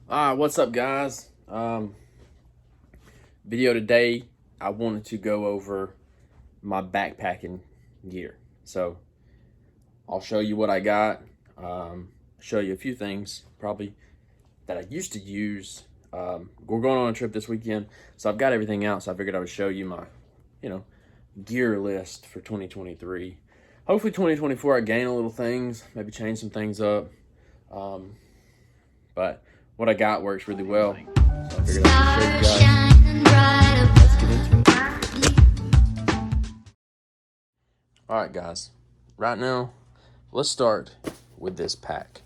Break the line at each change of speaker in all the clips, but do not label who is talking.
What's up, guys? Video today, I wanted to go over my backpacking gear. So I'll show you what I got. Show you a few things probably that I used to use. We're going on a trip this weekend, so I've got everything out. So I figured I would show you my, you know, gear list for 2023. Hopefully 2024 I gain a little things, maybe change some things up. But what I got works really well. So I figured I would show you guys. Let's get into it. All right, guys. Right now, let's start with this pack.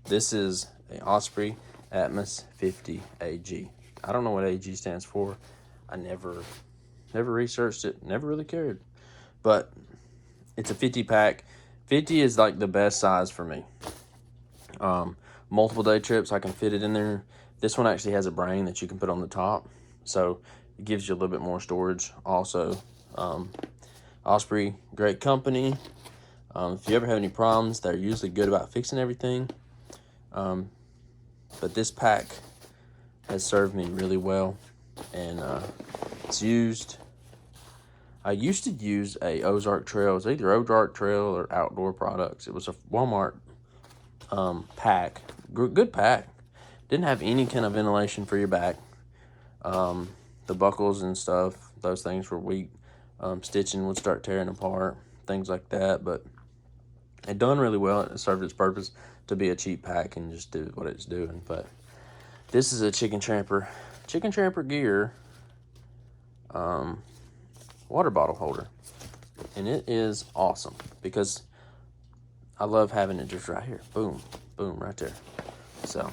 This is a Osprey Atmos 50 AG. I don't know what AG stands for. I never researched it, never really cared. But it's a 50 pack. 50 is like the best size for me. Multiple day trips, I can fit it in there. This one actually has a brain that you can put on the top, so it gives you a little bit more storage. Also, Osprey, great company. If you ever have any problems, they're usually good about fixing everything. But this pack has served me really well, and it's used. I used to use a Ozark Trail. It's either Ozark Trail or Outdoor Products. It was a Walmart pack. Good pack. Didn't have any kind of ventilation for your back. The buckles and stuff, those things were weak. Stitching would start tearing apart, things like that. But it done really well. It served its purpose to be a cheap pack and just do what it's doing. But this is a Chicken Tramper gear water bottle holder, and it is awesome because I love having it just right here. Boom, boom, right there. So,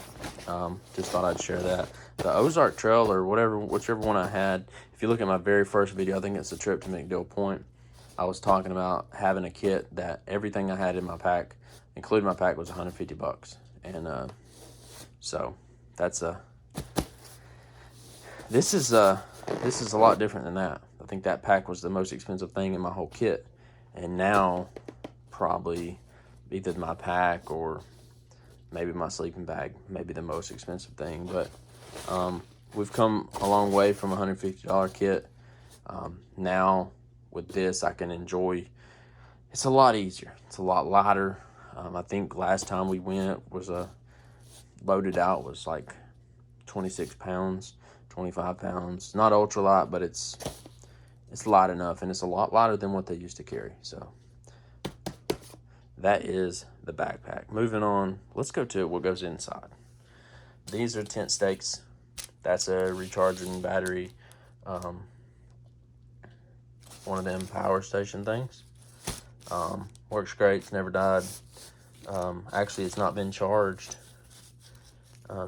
just thought I'd share that. The Ozark Trail or whichever one I had, if you look at my very first video, I think it's the trip to McDill Point, I was talking about having a kit that everything I had in my pack, including my pack, was $150. And, so that's this is a lot different than that. I think that pack was the most expensive thing in my whole kit. And now, probably either my pack or maybe my sleeping bag, maybe the most expensive thing. But we've come a long way from a $150 kit. Now with this, I can enjoy. It's a lot easier. It's a lot lighter. I think last time we went was loaded out was like 26 pounds, 25 pounds. Not ultra light, but it's light enough, and it's a lot lighter than what they used to carry. So that is the backpack. Moving on, let's go to what goes inside. These are tent stakes. That's a recharging battery. One of them power station things. Works great. It's never died. Actually, it's not been charged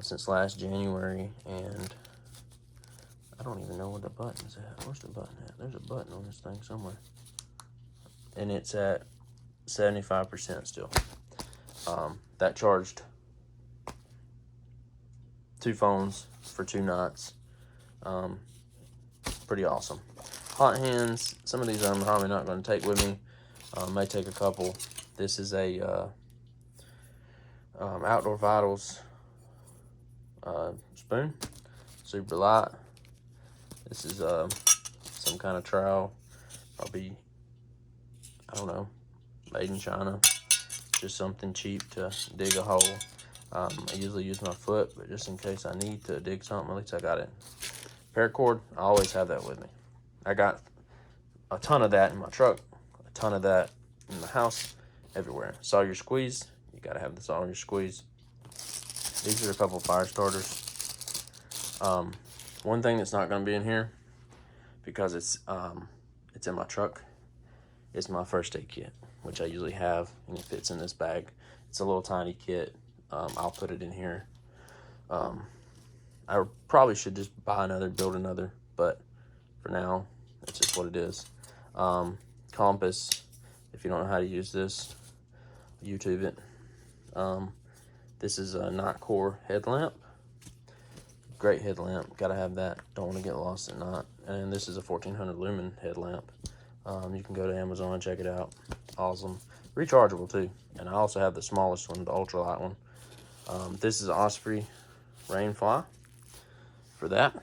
since last January, and I don't even know where the button's at. Where's the button at? There's a button on this thing somewhere. And it's at 75% still. That charged 2 phones for 2 nights. Pretty awesome. Hot hands. Some of these I'm probably not going to take with me. May take a couple. This is a Outdoor Vitals spoon. Super light. This is some kind of trowel. Probably, I don't know, made in China. Just something cheap to dig a hole. I usually use my foot, but just in case I need to dig something, at least I got it. Paracord, I always have that with me. I got a ton of that in my truck, a ton of that in the house, everywhere. Sawyer squeeze, you gotta have the Sawyer squeeze. These are a couple fire starters. One thing that's not gonna be in here, because it's in my truck, is my first aid kit, which I usually have, and it fits in this bag. It's a little tiny kit. I'll put it in here. I probably should just buy another, build another, but for now, that's just what it is. Compass, if you don't know how to use this, YouTube it. This is a Nightcore headlamp. Great headlamp, gotta have that. Don't want to get lost at night. And this is a 1400 lumen headlamp. You can go to Amazon and check it out. Awesome. Rechargeable too. And I also have the smallest one, the ultralight one. This is Osprey rain fly for that.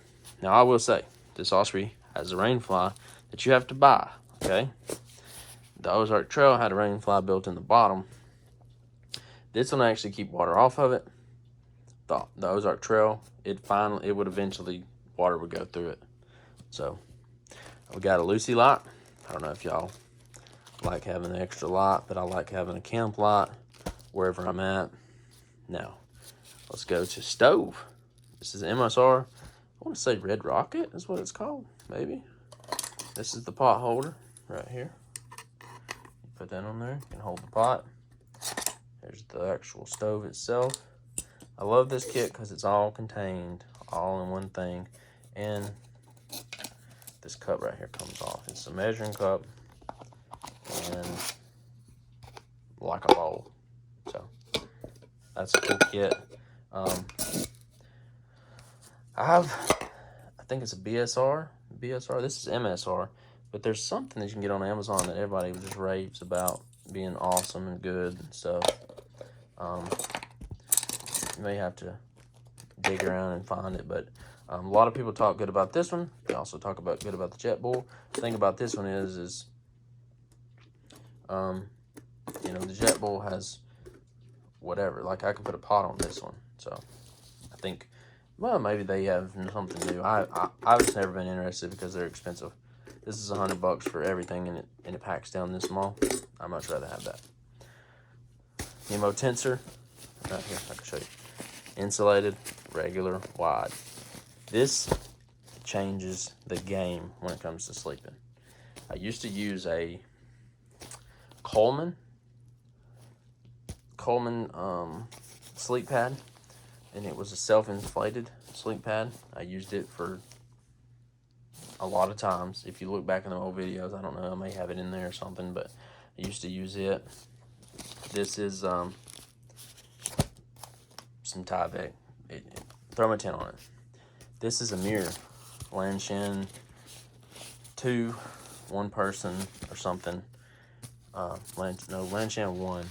Now, I will say, this Osprey has a rain fly that you have to buy, okay? The Ozark Trail had a rain fly built in the bottom. This one actually keep water off of it. The Ozark Trail, it would eventually, water would go through it. So, we got a Lucy light. I don't know if y'all like having an extra light, but I like having a camp light wherever I'm at. Now, let's go to stove. This is MSR. I want to say Red Rocket is what it's called, maybe. This is the pot holder right here. You put that on there, you can hold the pot. There's the actual stove itself. I love this kit because it's all contained, all in one thing. And this cup right here comes off. It's a measuring cup and like a bowl. So that's a cool kit. I think it's a BSR. This is MSR, but there's something that you can get on Amazon that everybody just raves about being awesome and good and stuff. You may have to dig around and find it, but a lot of people talk good about this one. They also talk good about the Jet Bull. The thing about this one is you know, the Jet Bull has whatever. Like, I can put a pot on this one, so I think, well, maybe they have something new. I've just never been interested because they're expensive. This is $100 for everything, and it packs down this small. I'd much rather have that. Nemo tensor, right here, I can show you. Insulated, regular, wide. This changes the game when it comes to sleeping. I used to use a Coleman sleep pad, and it was a self-inflated sleep pad. I used it for a lot of times. If you look back in the old videos, I don't know, I may have it in there or something, but I used to use it. This is some Tyvek. Throw my 10 on it. This is a mirror. Lanshan 2, one person or something. Lanshan 1.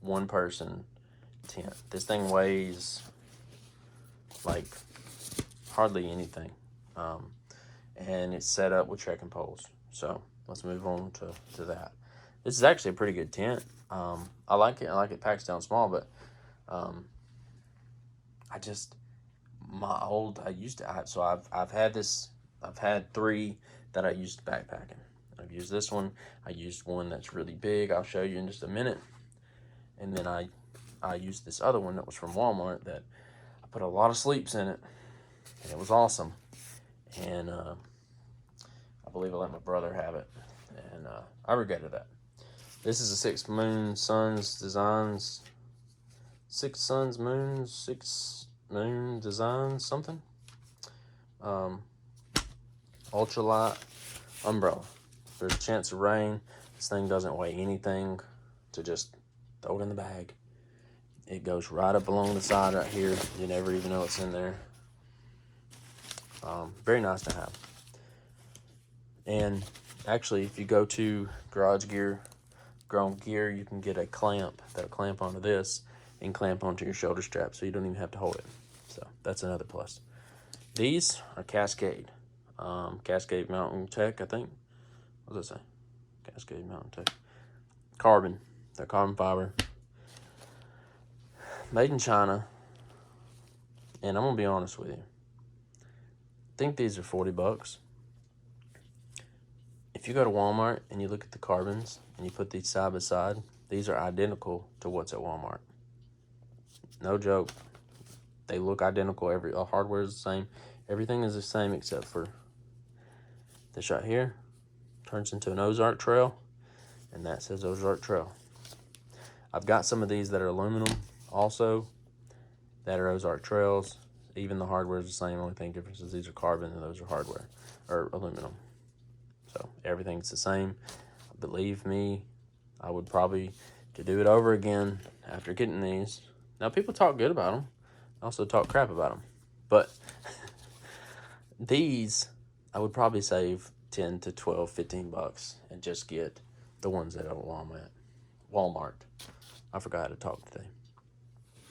One person tent. This thing weighs like hardly anything. And it's set up with trekking poles. So let's move on to that. This is actually a pretty good tent. I like it. I like it packs down small, but I've had 3 that I used backpacking. I've used this one. I used one that's really big. I'll show you in just a minute. And then I used this other one that was from Walmart that I put a lot of sleeps in it, and it was awesome. And I believe I let my brother have it, and I regretted that. This is a 6 Moon Suns Designs, 6 Suns Moons, 6 Moon Designs, something. Ultralight umbrella. If there's a chance of rain, this thing doesn't weigh anything, to just throw it in the bag. It goes right up along the side right here. You never even know it's in there. Very nice to have. And actually, if you go to Garage Gear, Grown Gear, you can get a clamp that'll clamp onto this and clamp onto your shoulder strap, so you don't even have to hold it. So that's another plus. These are Cascade. Cascade Mountain Tech, I think. What does it say? Cascade Mountain Tech. Carbon. They're carbon fiber. Made in China. And I'm going to be honest with you. I think these are $40. If you go to Walmart and you look at the carbons and you put these side by side, these are identical to what's at Walmart. No joke. They look identical. All hardware is the same. Everything is the same except for this right here. Turns into an Ozark Trail, and that says Ozark Trail. I've got some of these that are aluminum also that are Ozark Trails. Even the hardware is the same. Only thing difference is these are carbon and those are hardware or aluminum. So everything's the same. Believe me, I would probably to do it over again after getting these. Now, people talk good about them. Also talk crap about them. But these, I would probably save 10 to 12, $15 and just get the ones that are at Walmart. I forgot how to talk today.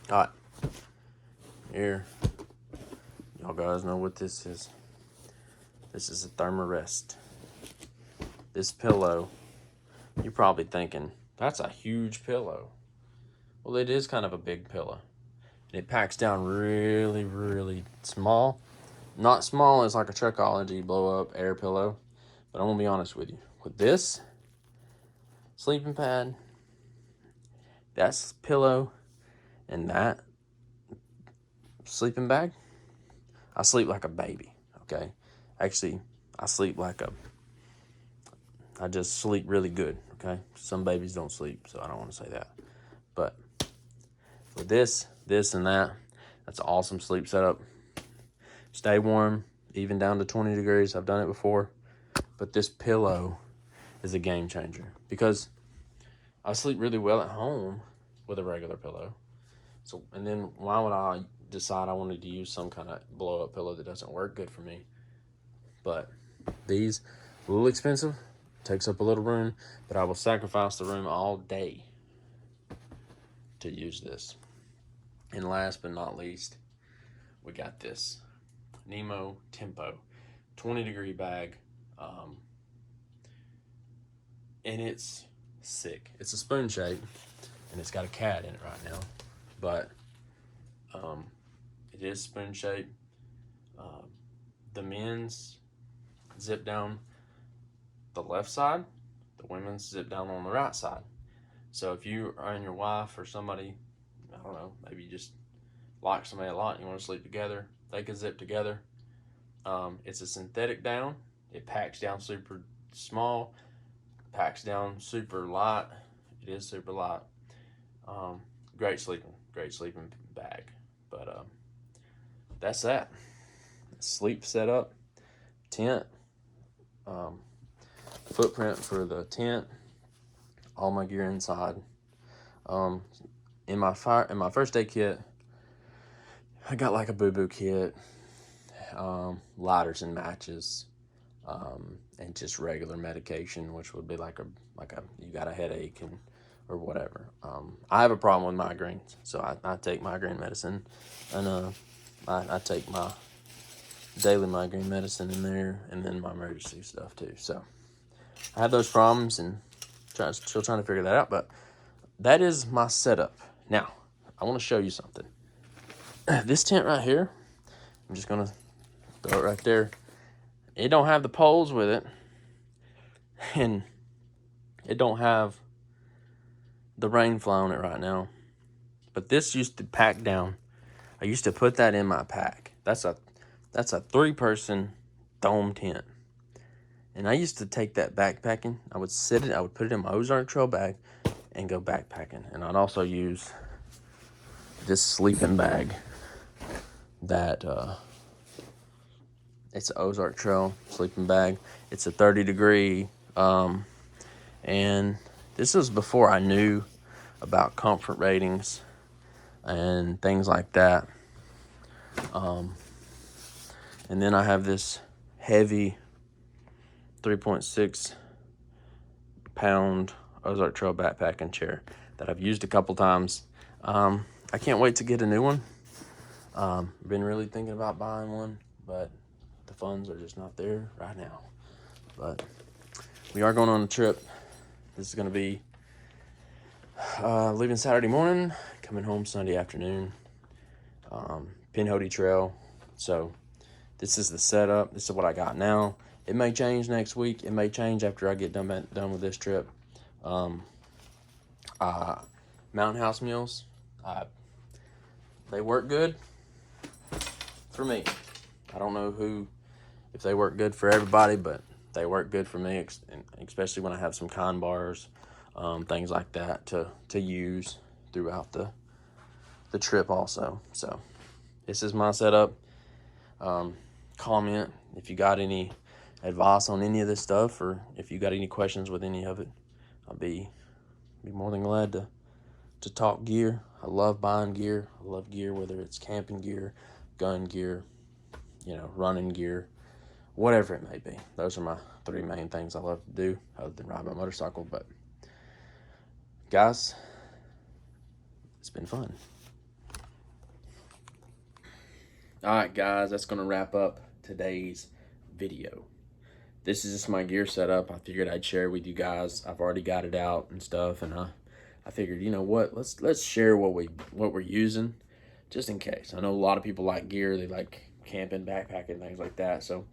All right, here, y'all guys know what this is. This is a Thermarest. This pillow, you're probably thinking, that's a huge pillow. Well, it is kind of a big pillow. And it packs down really, really small. Not small as like a Truckology blow-up air pillow. But I'm going to be honest with you. With this sleeping pad, that pillow, and that sleeping bag, I sleep like a baby, okay? Actually, I just sleep really good, okay? Some babies don't sleep, so I don't want to say that. But with this, and that, that's an awesome sleep setup. Stay warm, even down to 20 degrees. I've done it before. But this pillow is a game changer because I sleep really well at home with a regular pillow. So, and then why would I decide I wanted to use some kind of blow-up pillow that doesn't work good for me? But these, a little expensive, takes up a little room, but I will sacrifice the room all day to use this. And last but not least, we got this Nemo Tempo 20-degree bag. And it's sick. It's a spoon shape, and it's got a cat in it right now. But it is spoon shaped. The men's zip down the left side, the women's zip down on the right side. So if you and your wife or somebody, I don't know, maybe you just like somebody a lot and you want to sleep together, they can zip together. It's a synthetic down. It packs down super small, packs down super light. It is super light. Great sleeping bag. But that's that. Sleep setup, tent, footprint for the tent, all my gear inside. In my first aid kit, I got like a boo-boo kit, lighters and matches, and just regular medication, which would be like a you got a headache or whatever. I have a problem with migraines, so I take migraine medicine, and I take my daily migraine medicine in there, and then my emergency stuff too. So I have those problems and still trying to figure that out, but that is my setup. Now, I want to show you something. This tent right here, I'm just going to throw it right there. It don't have the poles with it, and it don't have the rain fly on it right now. But this used to pack down. I used to put that in my pack. That's a 3-person dome tent. And I used to take that backpacking. I would put it in my Ozark Trail bag and go backpacking. And I'd also use this sleeping bag that it's an Ozark Trail sleeping bag. It's a 30-degree, and this was before I knew about comfort ratings and things like that. And then I have this heavy 3.6 pound Ozark Trail backpacking chair that I've used a couple times. I can't wait to get a new one. Been really thinking about buying one, but the funds are just not there right now. But we are going on a trip. This is going to be leaving Saturday morning, coming home Sunday afternoon. Pinhoti Trail. So this is the setup. This is what I got now. It may change next week. It may change after I get done with this trip. Mountain House meals. They work good for me. I don't know if they work good for everybody, but they work good for me, especially when I have some kind bars, things like that to use throughout the trip also. So this is my setup. Comment if you got any advice on any of this stuff, or if you got any questions with any of it. I'll be more than glad to talk gear. I love buying gear. I love gear, whether it's camping gear, gun gear, running gear, whatever it may be. Those are my 3 main things I love to do other than ride my motorcycle. But guys, it's been fun. All right, guys, that's going to wrap up today's video. This is just my gear setup. I figured I'd share with you guys. I've already got it out and stuff, and I figured, you know what, let's share what we're using, just in case. I know a lot of people like gear. They like camping, backpacking, things like that. So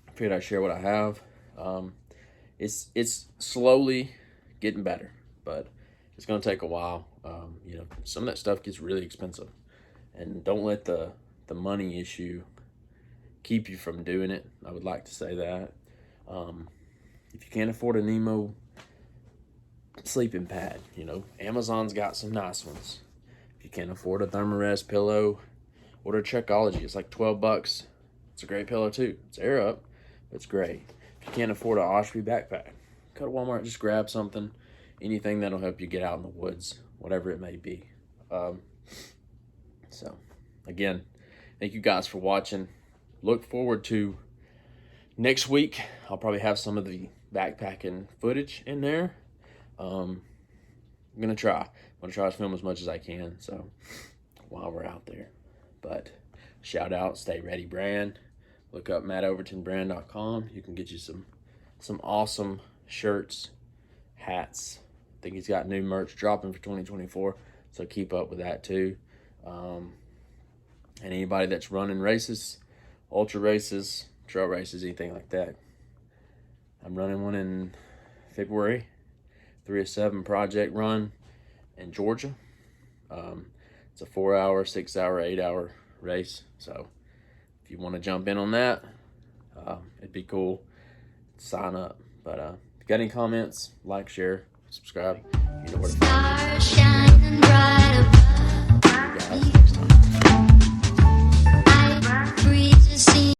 I figured I'd share what I have. It's slowly getting better, but it's gonna take a while. You know, some of that stuff gets really expensive, and don't let the money issue keep you from doing it. I would like to say that. If you can't afford a Nemo sleeping pad, you know, Amazon's got some nice ones. If you can't afford a Thermarest pillow, order a Trekology. It's like 12 bucks. It's a great pillow too. It's air up, but it's great. If you can't afford an Osprey backpack, go to Walmart, just grab something, anything that'll help you get out in the woods, whatever it may be. So again, thank you guys for watching. Look forward to next week. I'll probably have some of the backpacking footage in there. I'm gonna try to film as much as I can, so while we're out there. But shout out Stay Ready brand. Look up mattovertonbrand.com. You can get you some awesome shirts, hats. I think he's got new merch dropping for 2024, so keep up with that too. And anybody that's running races, ultra races, trail races, anything like that. I'm running one in February, 307 project run in Georgia. It's a 4-hour, 6-hour, 8-hour race. So if you want to jump in on that, it'd be cool. Sign up. But if you got any comments, like, share, subscribe. You know where to find me.